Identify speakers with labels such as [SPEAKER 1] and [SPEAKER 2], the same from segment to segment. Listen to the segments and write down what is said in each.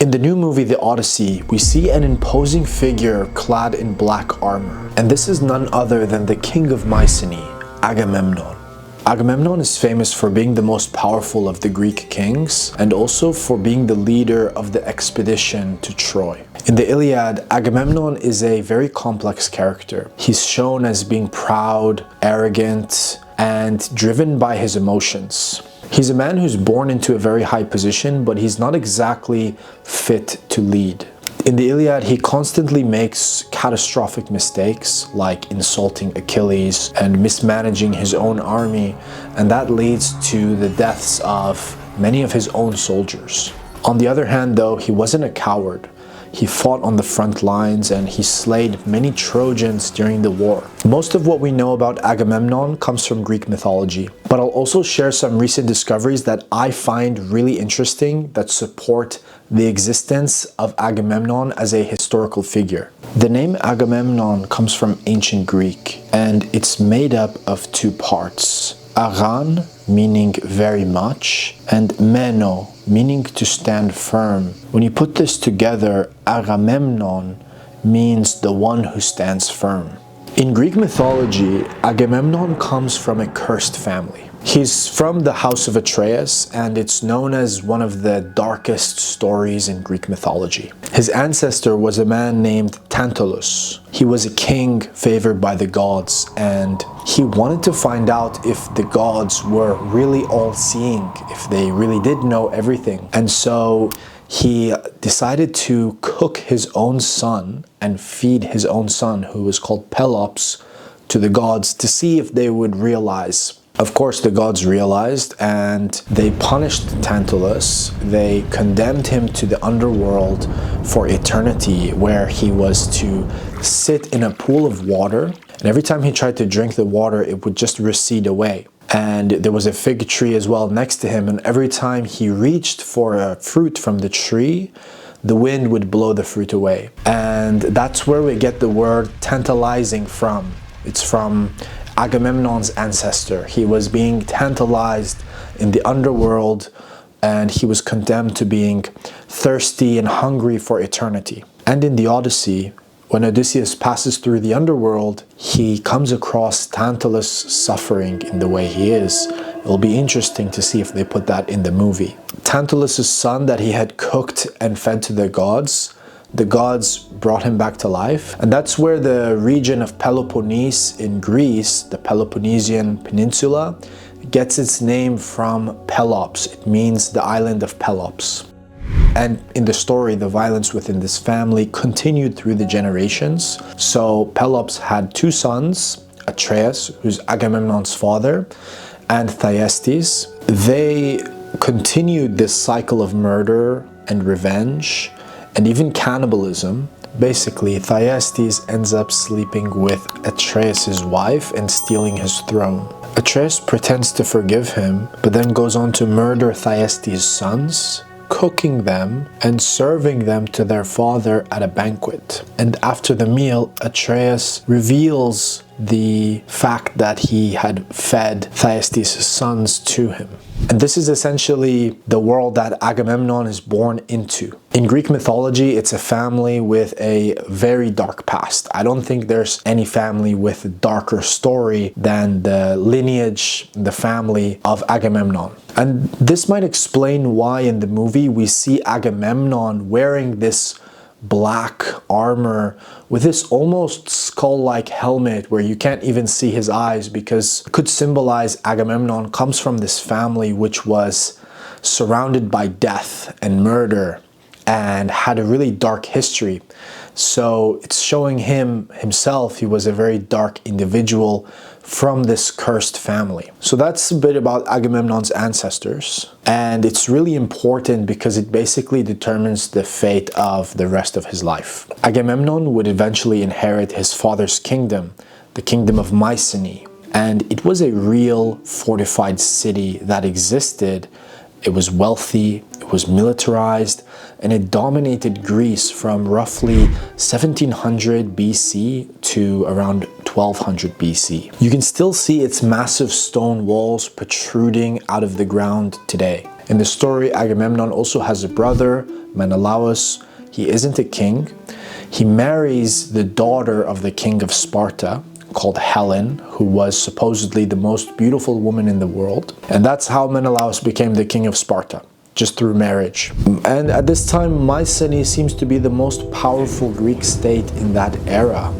[SPEAKER 1] In the new movie, The Odyssey, we see an imposing figure clad in black armor. And this is none other than the King of Mycenae, Agamemnon. Agamemnon is famous for being the most powerful of the Greek kings and also for being the leader of the expedition to Troy. In the Iliad, Agamemnon is a very complex character. He's shown as being proud, arrogant, and driven by his emotions. He's a man who's born into a very high position, but he's not exactly fit to lead. In the Iliad, he constantly makes catastrophic mistakes like insulting Achilles and mismanaging his own army, and that leads to the deaths of many of his own soldiers. On the other hand, though, he wasn't a coward. He fought on the front lines and he slayed many Trojans during the war. Most of what we know about Agamemnon comes from Greek mythology, but I'll also share some recent discoveries that I find really interesting that support the existence of Agamemnon as a historical figure. The name Agamemnon comes from ancient Greek and it's made up of two parts. Agan, meaning very much, and meno, meaning to stand firm. When you put this together, Agamemnon means the one who stands firm. In Greek mythology, Agamemnon comes from a cursed family. He's from the house of Atreus, and it's known as one of the darkest stories in Greek mythology. His ancestor was a man named Tantalus. He was a king favored by the gods, and he wanted to find out if the gods were really all-seeing, if they really did know everything. And so he decided to cook his own son and feed his own son, who was called Pelops, to the gods to see if they would realize. Of course, the gods realized and they punished Tantalus. They condemned him to the underworld for eternity, where he was to sit in a pool of water. And every time he tried to drink the water, it would just recede away. And there was a fig tree as well next to him. And every time he reached for a fruit from the tree, the wind would blow the fruit away. And that's where we get the word tantalizing from. It's from Agamemnon's ancestor. He was being tantalized in the underworld and he was condemned to being thirsty and hungry for eternity. And in the Odyssey, when Odysseus passes through the underworld, he comes across Tantalus suffering in the way he is. It'll be interesting to see if they put that in the movie. Tantalus' son that he had cooked and fed to the gods brought him back to life. And that's where the region of Peloponnese in Greece, the Peloponnesian Peninsula, gets its name from Pelops. It means the island of Pelops. And in the story, the violence within this family continued through the generations. So Pelops had two sons, Atreus, who's Agamemnon's father, and Thyestes. They continued this cycle of murder and revenge and even cannibalism. Basically, Thyestes ends up sleeping with Atreus' wife and stealing his throne. Atreus pretends to forgive him, but then goes on to murder Thyestes' sons, cooking them and serving them to their father at a banquet. And after the meal, Atreus reveals the fact that he had fed Thyestes' sons to him. And this is essentially the world that Agamemnon is born into. In Greek mythology, it's a family with a very dark past. I don't think there's any family with a darker story than the lineage, the family of Agamemnon. And this might explain why in the movie we see Agamemnon wearing this black armor with this almost skull-like helmet where you can't even see his eyes, because it could symbolize Agamemnon comes from this family which was surrounded by death and murder and had a really dark history. So it's showing himself, he was a very dark individual from this cursed family. So that's a bit about Agamemnon's ancestors. And it's really important because it basically determines the fate of the rest of his life. Agamemnon would eventually inherit his father's kingdom, the kingdom of Mycenae. And it was a real fortified city that existed. It was wealthy, it was militarized, and it dominated Greece from roughly 1700 BC to around 1200 BC. You can still see its massive stone walls protruding out of the ground today. In the story, Agamemnon also has a brother, Menelaus. He isn't a king. He marries the daughter of the king of Sparta, called Helen, who was supposedly the most beautiful woman in the world. And that's how Menelaus became the king of Sparta, just through marriage. And at this time, Mycenae seems to be the most powerful Greek state in that era.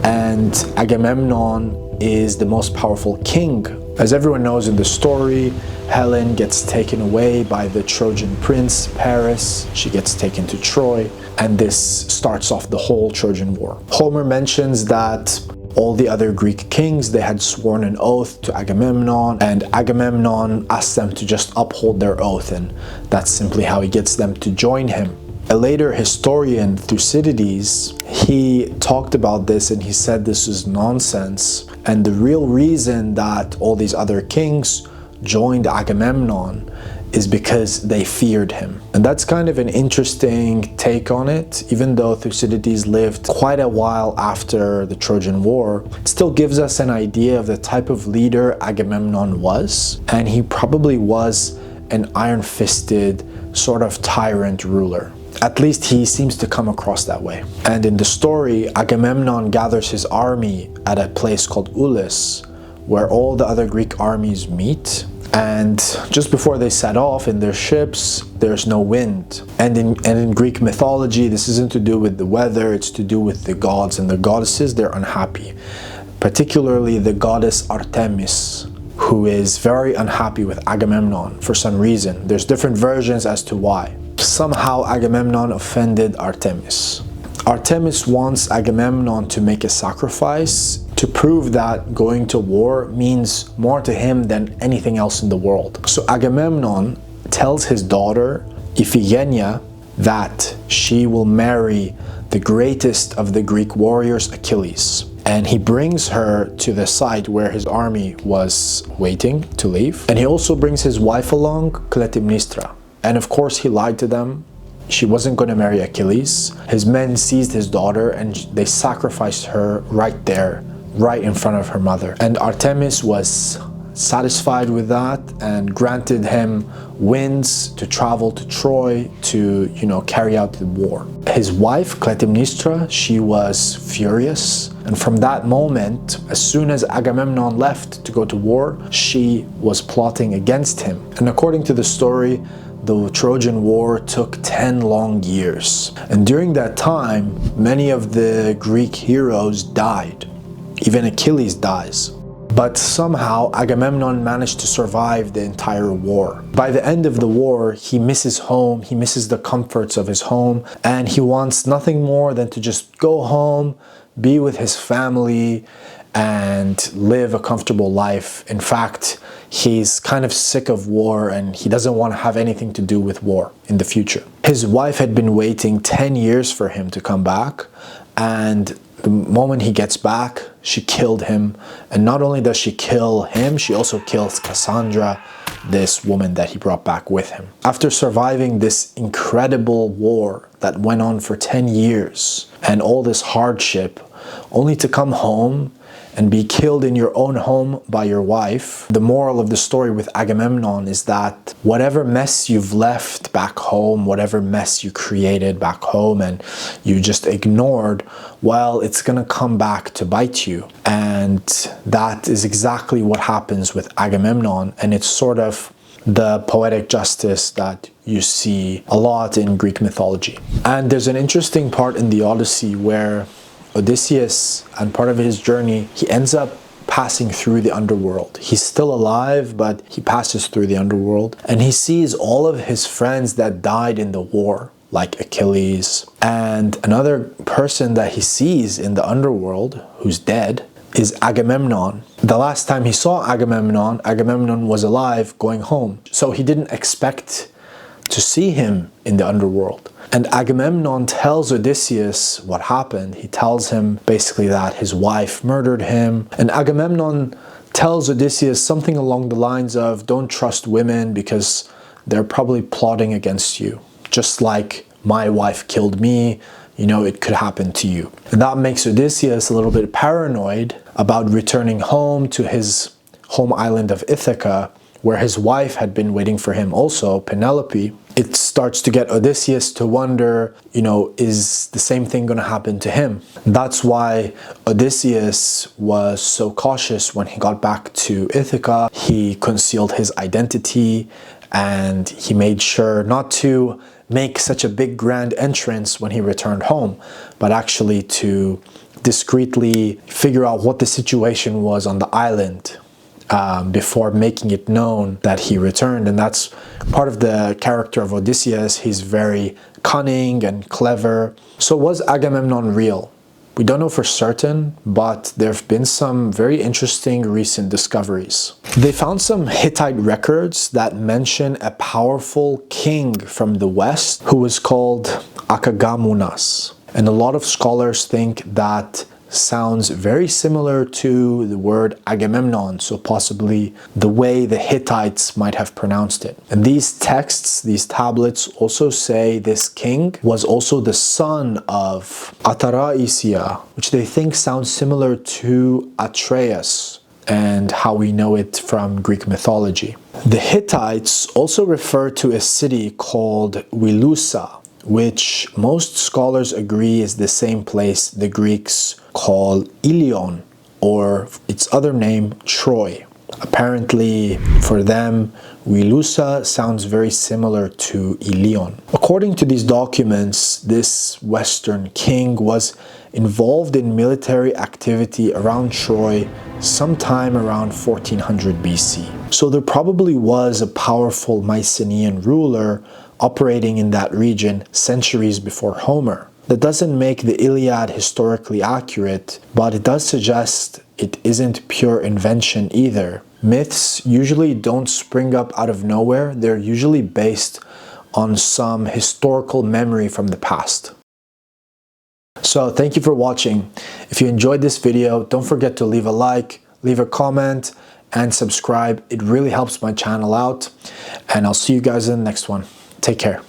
[SPEAKER 1] And Agamemnon is the most powerful king. As everyone knows in the story, Helen gets taken away by the Trojan prince, Paris. She gets taken to Troy, and this starts off the whole Trojan War. Homer mentions that all the other Greek kings, they had sworn an oath to Agamemnon, and Agamemnon asked them to just uphold their oath, and that's simply how he gets them to join him. A later historian, Thucydides, he talked about this and he said this was nonsense, and the real reason that all these other kings joined Agamemnon is because they feared him. And that's kind of an interesting take on it. Even though Thucydides lived quite a while after the Trojan War, it still gives us an idea of the type of leader Agamemnon was. And he probably was an iron-fisted sort of tyrant ruler. At least he seems to come across that way. And in the story, Agamemnon gathers his army at a place called Aulis, where all the other Greek armies meet. And just before they set off in their ships, there's no wind. And in Greek mythology, this isn't to do with the weather, it's to do with the gods and the goddesses. They're unhappy. Particularly the goddess Artemis, who is very unhappy with Agamemnon for some reason. There's different versions as to why. Somehow Agamemnon offended Artemis. Artemis wants Agamemnon to make a sacrifice to prove that going to war means more to him than anything else in the world. So Agamemnon tells his daughter, Iphigenia, that she will marry the greatest of the Greek warriors, Achilles. And he brings her to the site where his army was waiting to leave. And he also brings his wife along, Clytemnestra. And of course he lied to them. She wasn't going to marry Achilles. His men seized his daughter and they sacrificed her right there, right in front of her mother. And Artemis was satisfied with that and granted him winds to travel to Troy to, carry out the war. His wife, Clytemnestra, she was furious. And from that moment, as soon as Agamemnon left to go to war, she was plotting against him. And according to the story, the Trojan War took 10 long years. And during that time, many of the Greek heroes died. Even Achilles dies. But somehow Agamemnon managed to survive the entire war. By the end of the war, he misses home, he misses the comforts of his home, and he wants nothing more than to just go home, be with his family, and live a comfortable life. In fact, he's kind of sick of war and he doesn't want to have anything to do with war in the future. His wife had been waiting 10 years for him to come back, and the moment he gets back, she killed him. And not only does she kill him, she also kills Cassandra, this woman that he brought back with him. After surviving this incredible war that went on for 10 years and all this hardship, only to come home and be killed in your own home by your wife. The moral of the story with Agamemnon is that whatever mess you've left back home, whatever mess you created back home and you just ignored, well, it's gonna come back to bite you. And that is exactly what happens with Agamemnon, and it's sort of the poetic justice that you see a lot in Greek mythology. And there's an interesting part in the Odyssey where Odysseus, and part of his journey, he ends up passing through the underworld. He's still alive, but he passes through the underworld. And he sees all of his friends that died in the war, like Achilles. And another person that he sees in the underworld, who's dead, is Agamemnon. The last time he saw Agamemnon, Agamemnon was alive going home. So he didn't expect to see him in the underworld. And Agamemnon tells Odysseus what happened. He tells him basically that his wife murdered him. And Agamemnon tells Odysseus something along the lines of, don't trust women because they're probably plotting against you. Just like my wife killed me, it could happen to you. And that makes Odysseus a little bit paranoid about returning home to his home island of Ithaca, where his wife had been waiting for him also, Penelope, it starts to get Odysseus to wonder, is the same thing going to happen to him? That's why Odysseus was so cautious when he got back to Ithaca. He concealed his identity and he made sure not to make such a big grand entrance when he returned home, but actually to discreetly figure out what the situation was on the island before making it known that he returned. And that's part of the character of Odysseus. He's very cunning and clever. So was Agamemnon real? We don't know for certain, but there have been some very interesting recent discoveries. They found some Hittite records that mention a powerful king from the west who was called Agamemnon. And a lot of scholars think that sounds very similar to the word Agamemnon, so possibly the way the Hittites might have pronounced it. And these texts, these tablets also say this king was also the son of Ataraisia, which they think sounds similar to Atreus and how we know it from Greek mythology. The Hittites also refer to a city called Wilusa, which most scholars agree is the same place the Greeks call Ilion, or its other name, Troy. Apparently, for them, Wilusa sounds very similar to Ilion. According to these documents, this Western king was involved in military activity around Troy sometime around 1400 BC. So there probably was a powerful Mycenaean ruler operating in that region centuries before Homer. That doesn't make the Iliad historically accurate, but it does suggest it isn't pure invention either. Myths usually don't spring up out of nowhere. They're usually based on some historical memory from the past. So thank you for watching. If you enjoyed this video, don't forget to leave a like, leave a comment, and subscribe. It really helps my channel out. And I'll see you guys in the next one. Take care.